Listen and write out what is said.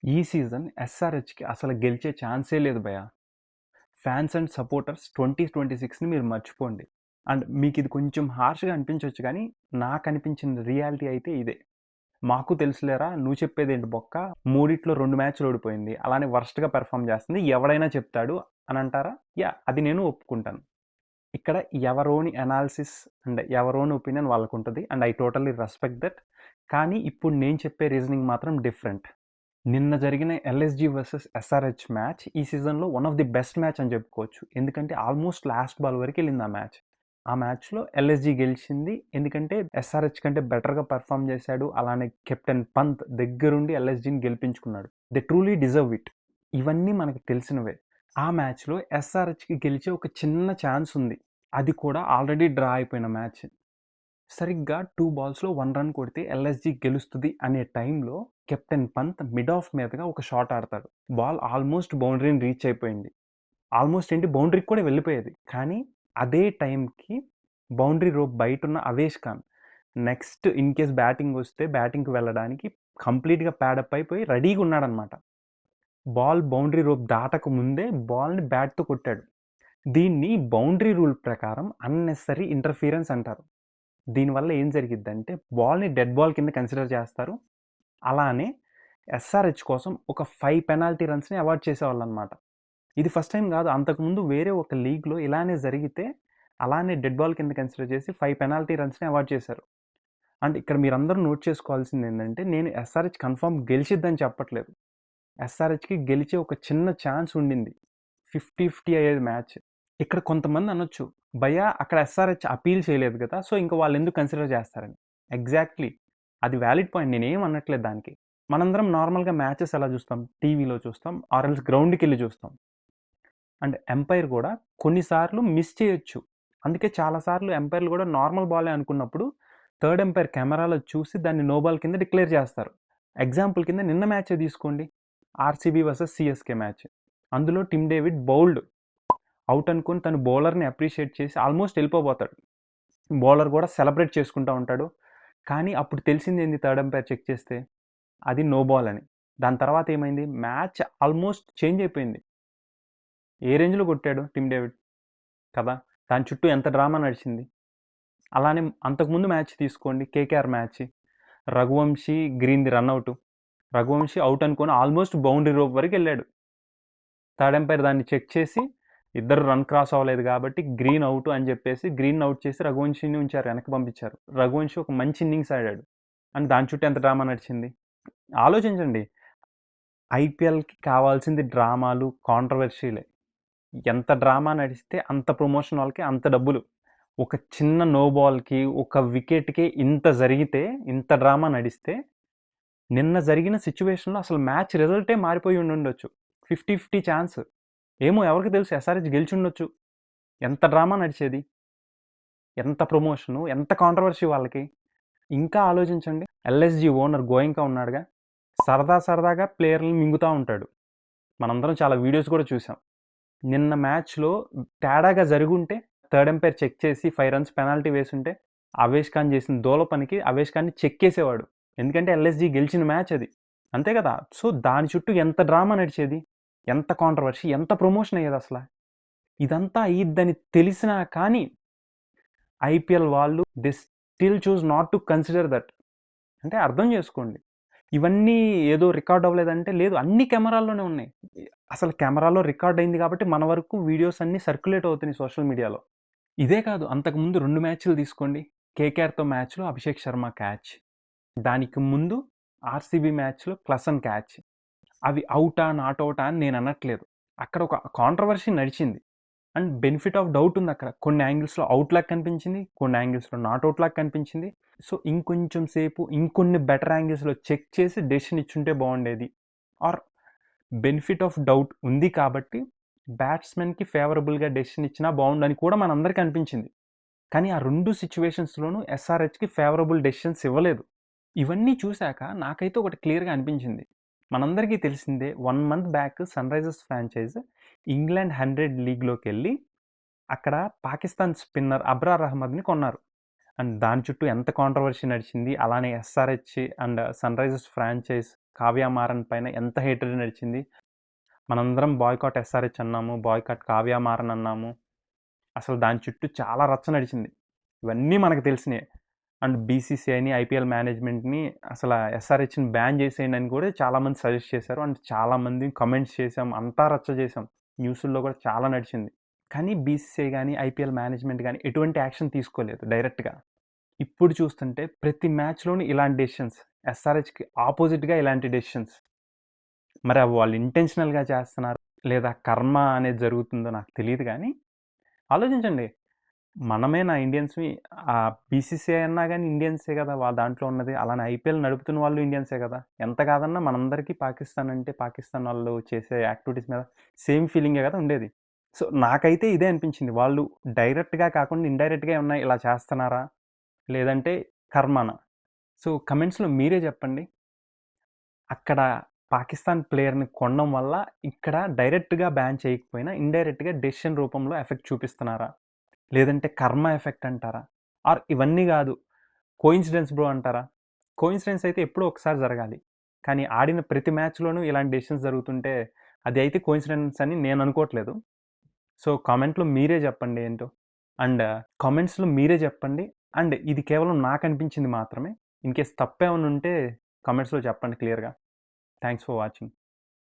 ఈ సీజన్ ఎస్ఆర్హెచ్‌కి అసలు గెలిచే ఛాన్సే లేదు భయ్యా. ఫ్యాన్స్ అండ్ సపోర్టర్స్ 2026ని మీరు మర్చిపోండి. అండ్ మీకిది కొంచెం హార్ష్‌గా అనిపించొచ్చు గానీ, నాకనిపించిన రియాలిటీ అయితే ఇదే. మాకు తెలుసులేరా నువ్వు చెప్పేదేంటి బొక్క, మూడిట్లో 2 మ్యాచ్‌లు ఓడిపోయింది. అలానే వరస్ట్‌గా పెర్ఫార్మ్ చేస్తుంది. ఎవడైనా చెప్తాడు అని అంటారా? యాహ్! అది నేను ఒప్పుకుంటాను. ఇక్కడ ఎవరోని అనాలిసిస్ అండ్ ఎవరోని ఒపీనియన్ వాళ్ళకుంటది. And I totally respect that. కానీ ఇప్పుడు నేను చెప్పే రీజనింగ్ మాత్రం డిఫరెంట్. నిన్న జరిగిన ఎల్ఎస్జీ వర్సెస్ ఎస్ఆర్హెచ్ మ్యాచ్ ఈ సీజన్లో one of the best match అని చెప్పుకోవచ్చు. ఎందుకంటే ఆల్మోస్ట్ లాస్ట్ బాల్ వరకు వెళ్ళింది ఆ మ్యాచ్. ఆ మ్యాచ్లో ఎల్ఎస్జీ గెలిచింది. ఎందుకంటే ఎస్ఆర్హెచ్ కంటే బెటర్గా పర్ఫామ్ చేశాడు. అలానే కెప్టెన్ పంత్ దగ్గరుండి ఎల్ఎస్జీని గెలిపించుకున్నాడు. They truly deserve it. ఇవన్నీ మనకు తెలిసినవే. ఆ మ్యాచ్లో ఎస్ఆర్హెచ్కి గెలిచే ఒక చిన్న ఛాన్స్ ఉంది. అది కూడా ఆల్రెడీ డ్రా అయిపోయిన మ్యాచ్. సరిగ్గా 2 బాల్స్లో 1 రన్ కొడితే ఎల్ఎస్జీ గెలుస్తుంది అనే టైంలో కెప్టెన్ పంత్ మిడ్ ఆఫ్ మీదగా ఒక షాట్ ఆడతాడు. బాల్ ఆల్మోస్ట్ బౌండరీని రీచ్ అయిపోయింది. ఆల్మోస్ట్ ఏంటి బౌండరీకి కూడా వెళ్ళిపోయేది. కానీ అదే టైంకి బౌండరీ రోప్ బయటున్న Avesh Khan next in case batting వస్తే బ్యాటింగ్కి వెళ్ళడానికి కంప్లీట్గా ప్యాడప్ అయిపోయి రెడీగా ఉన్నాడనమాట. బాల్ బౌండరీ రోప్ దాటక ముందే బాల్ని బ్యాట్తో కొట్టాడు. దీన్ని బౌండరీ రూల్ ప్రకారం అన్నెసరీ ఇంటర్ఫీరెన్స్ అంటారు. దీనివల్ల ఏం జరిగిద్దంటే బాల్ని డెడ్ బాల్ కింద కన్సిడర్ చేస్తారు. అలానే ఎస్ఆర్హెచ్ కోసం ఒక 5 పెనాల్టీ రన్స్ని అవార్డ్ చేసేవాళ్ళు అనమాట. ఇది ఫస్ట్ టైం కాదు, అంతకుముందు వేరే ఒక లీగ్లో ఇలానే జరిగితే అలానే డెడ్ బాల్ కింద కన్సిడర్ చేసి 5 పెనాల్టీ రన్స్ని అవార్డ్ చేశారు. అండ్ ఇక్కడ మీరందరూ నోట్ చేసుకోవాల్సింది ఏంటంటే నేను ఎస్ఆర్హెచ్ కన్ఫర్మ్ గెలిచిద్దని చెప్పట్లేదు. ఎస్ఆర్హెచ్కి గెలిచే ఒక చిన్న ఛాన్స్ ఉండింది. 50-50 అయ్యేది మ్యాచ్. ఇక్కడ కొంతమంది అనొచ్చు, భయ్యా అక్కడ ఎస్ఆర్హెచ్ అపీల్ చేయలేదు కదా, సో ఇంకా వాళ్ళు ఎందుకు కన్సిడర్ చేస్తారని. ఎగ్జాక్ట్లీ, అది వ్యాలిడ్ పాయింట్, నేనేం అనట్లేదు దానికి. మనందరం నార్మల్గా మ్యాచెస్ ఎలా చూస్తాం, టీవీలో చూస్తాం ఆర్ఎల్స్ గ్రౌండ్కి వెళ్ళి చూస్తాం. అండ్ ఎంపైర్ కూడా కొన్నిసార్లు మిస్ చేయొచ్చు. అందుకే చాలాసార్లు ఎంపైర్లు కూడా నార్మల్ బాలే అనుకున్నప్పుడు థర్డ్ ఎంపైర్ కెమెరాలో చూసి దాన్ని నో బాల్ కింద డిక్లేర్ చేస్తారు. ఎగ్జాంపుల్ కింద నిన్న మ్యాచ్ తీసుకోండి, ఆర్సీబీ వర్సెస్ సిఎస్కే మ్యాచ్. అందులో టిమ్ డేవిడ్ బౌల్డ్ అవుట్ అనుకుని తను బౌలర్ని అప్రిషియేట్ చేసి ఆల్మోస్ట్ వెళ్ళిపోబోతాడు. బౌలర్ కూడా సెలబ్రేట్ చేసుకుంటూ ఉంటాడు. కానీ అప్పుడు తెలిసింది ఏంది, థర్డ్ ఎంపైర్ చెక్ చేస్తే అది నో బాల్ అని. దాని తర్వాత ఏమైంది, మ్యాచ్ ఆల్మోస్ట్ చేంజ్ అయిపోయింది. ఏ రేంజ్లో కొట్టాడు టిమ్ డేవిడ్ కదా, దాని చుట్టూ ఎంత డ్రామా నడిచింది. అలానే అంతకుముందు మ్యాచ్ తీసుకోండి, కేకేఆర్ మ్యాచ్, రఘువంశీ గ్రీన్ది రన్అవుట్. రఘువంశీ అవుట్ అనుకుని ఆల్మోస్ట్ బౌండరీ రోప్ వరకు వెళ్ళాడు. థర్డ్ ఎంపైర్ దాన్ని చెక్ చేసి ఇద్దరు రన్ క్రాస్ అవ్వలేదు కాబట్టి గ్రీన్ అవుట్ అని చెప్పేసి గ్రీన్ అవుట్ చేసి రఘువంశీని ఉంచారు, వెనక్కి పంపించారు. రఘువంశీ ఒక మంచి ఇన్నింగ్స్ ఆడాడు. అండ్ దాని చుట్టూ ఎంత డ్రామా నడిచింది ఆలోచించండి. ఐపీఎల్కి కావాల్సింది డ్రామాలు, కాంట్రవర్సీలే. ఎంత డ్రామా నడిస్తే అంత ప్రమోషన్ వాళ్ళకి అంత డబ్బులు. ఒక చిన్న నో బాల్కి ఒక వికెట్కి ఇంత జరిగితే, ఇంత డ్రామా నడిస్తే నిన్న జరిగిన సిచ్యువేషన్లో అసలు మ్యాచ్ రిజల్టే మారిపోయి ఉండొచ్చు. 50-50 ఛాన్స్. ఏమో ఎవరికి తెలుసు, ఎస్ఆర్హెచ్ గెలిచి ఉండొచ్చు. ఎంత డ్రామా నడిచేది, ఎంత ప్రమోషను, ఎంత కాంట్రవర్సీ వాళ్ళకి. ఇంకా ఆలోచించండి, ఎల్ఎస్జీ ఓనర్ గోయంకా ఉన్నాడుగా, సరదా సరదాగా ప్లేయర్లను మింగుతూ ఉంటాడు. మనందరం చాలా వీడియోస్ కూడా చూసాం. నిన్న మ్యాచ్లో తేడాగా జరుగుంటే థర్డ్ ఎంపైర్ చెక్ చేసి 5 రన్స్ పెనాల్టీ వేసుంటే అవేష్ ఖాన్ చేసిన దోల పనికి అవేష్ ఖాన్ని చెక్కేసేవాడు. ఎందుకంటే ఎల్ఎస్జీ గెలిచిన మ్యాచ్ అది, అంతే కదా. సో దాని చుట్టూ ఎంత డ్రామా నడిచేది, ఎంత కాంట్రవర్సీ, ఎంత ప్రమోషన్ అయ్యేది అసలు. ఇదంతా అయ్యిద్దని తెలిసినా కానీ ఐపీఎల్ వాళ్ళు they still choose not to consider that. అంటే అర్థం చేసుకోండి, ఇవన్నీ ఏదో రికార్డ్ అవ్వలేదంటే లేదు, అన్ని కెమెరాల్లోనే ఉన్నాయి. అసలు కెమెరాలో రికార్డ్ అయింది కాబట్టి మన వరకు వీడియోస్ అన్నీ సర్క్యులేట్ అవుతున్నాయి సోషల్ మీడియాలో. ఇదే కాదు, అంతకుముందు 2 మ్యాచ్లు తీసుకోండి. కేకేఆర్తో మ్యాచ్లో అభిషేక్ శర్మ క్యాచ్, దానికి ముందు ఆర్సీబీ మ్యాచ్లో క్లసన్ క్యాచ్. అవి అవుటా నాట్ అవుటా అని నేను అనట్లేదు, అక్కడ ఒక కాంట్రవర్సీ నడిచింది. అండ్ బెనిఫిట్ ఆఫ్ డౌట్ ఉంది అక్కడ. కొన్ని యాంగిల్స్లో అవుట్ లాగా కనిపించింది, కొన్ని యాంగిల్స్లో నాట్ అవుట్ లాగా కనిపించింది. సో ఇంకొంచెం సేపు ఇంకొన్ని బెటర్ యాంగిల్స్లో చెక్ చేసి డెసిషన్ ఇచ్చుంటే బాగుండేది. ఆర్ బెనిఫిట్ ఆఫ్ డౌట్ ఉంది కాబట్టి బ్యాట్స్మెన్కి ఫేవరబుల్గా డెసిషన్ ఇచ్చినా బాగుండని కూడా మనందరికీ అనిపించింది. కానీ ఆ 2 సిచ్యువేషన్స్లోనూ ఎస్ఆర్హెచ్కి ఫేవరబుల్ డెసిషన్స్ ఇవ్వలేదు. ఇవన్నీ చూశాక నాకైతే ఒకటి క్లియర్గా అనిపించింది. మనందరికీ తెలిసిందే, 1 month back Sunrisers franchise England 100 లీగ్లోకి వెళ్ళి అక్కడ పాకిస్తాన్ స్పిన్నర్ అబ్రార్ అహ్మద్ని కొన్నారు. అండ్ దాని చుట్టూ ఎంత కాంట్రవర్సీ నడిచింది. అలానే SRH and Sunrisers franchise Kavya Maran పైన ఎంత హేటరీ నడిచింది. మనందరం బాయ్‌కాట్ ఎస్ఆర్‌హెచ్ అన్నాము. బాయ్‌కాట్ కావ్య మారన్ అన్నాము. అసలు దాని చుట్టూ చాలా రచ్చ నడిచింది. ఇవన్నీ మనకు తెలిసినయే. అండ్ బీసీసీఐని, ఐపీఎల్ మేనేజ్మెంట్‌ని అసల ఎస్ఆర్‌హెచ్‌ని బ్యాన్ చేసేయండి అని కూడా చాలామంది సజెస్ట్ చేశారు. అండ్ చాలామంది కమెంట్స్ చేసాం. అంతా రచ్చ చేసాం. న్యూసుల్లో కూడా చాలా నడిచింది. కానీ బీసీసీఐ గానీ, ఐపీఎల్ మేనేజ్మెంట్ గానీ ఎటువంటి యాక్షన్ తీసుకోలేదు డైరెక్ట్‌గా. ఇప్పుడు చూస్తుంటే ప్రతి మ్యాచ్‌లోనూ ఇలాంటి డెసిషన్స్. ఎస్ఆర్‌హెచ్‌కి ఆపోజిట్‌గా ఇలాంటి డెసిషన్స్. మరి అవి వాళ్ళు ఇంటెన్షనల్‌గా చేస్తున్నారు, లేదా కర్మ అనేది జరుగుతుందో నాకు తెలీదు గానీ, ఆలోచించండి. మనమే నా ఇండియన్స్‌వి బీసీసీఐ అన్నా గానీ ఇండియన్సే గదా! దాంట్లో ఉన్నది. అలానే ఐపీఎల్ నడుపుతున్న వాళ్ళు ఇండియన్సే గదా! ఎంత కాదన్నా మనందరికీ పాకిస్తాన్ అంటే, పాకిస్తాన్ వాళ్ళు చేసే యాక్టివిటీస్ మీద సేమ్ ఫీలింగే గదా ఉండేది. సో, నాకైతే ఇదే అనిపించింది. వాళ్ళు డైరెక్ట్‌గా కాకుండా ఇండైరెక్ట్‌గా ఏమన్నా ఇలా చేస్తన్నారా? లేదంటే కర్మనా? సో, కమెంట్స్‌లో మీరే చెప్పండి. అక్కడ పాకిస్తాన్ ప్లేయర్‌ని కొనడం వల్ల ఇక్కడ డైరెక్ట్‌గా బ్యాన్ చేయకపోయినా ఇండైరెక్ట్‌గా డెసిషన్ రూపంలో ఎఫెక్ట్ చూపిస్తున్నారా? లేదంటే కర్మ ఎఫెక్ట్ అంటారా? ఆర్ ఇవన్నీ గాదు, కోయిన్సిడెన్స్ బ్రో అంటారా? కోయిన్సిడెన్స్ అయితే ఎప్పుడో ఒకసారి జరగాలి. కానీ ఆడిన ప్రతి మ్యాచ్‌లోనూ ఇలాంటి డెసిషన్స్ జరుగుతుంటే అది అయితే కోయిన్సిడెన్స్ అని నేను అనుకోవట్లేదు. సో, కామెంట్‌లో మీరే చెప్పండి ఏంటో. అండ్ కామెంట్స్‌లో మీరే చెప్పండి. అండ్ ఇది కేవలం నాకనిపించింది మాత్రమే. ఇన్‌కేస్ తప్పేమన్నా ఉంటే కామెంట్స్‌లో చెప్పండి క్లియర్‌గా. Thanks for watching.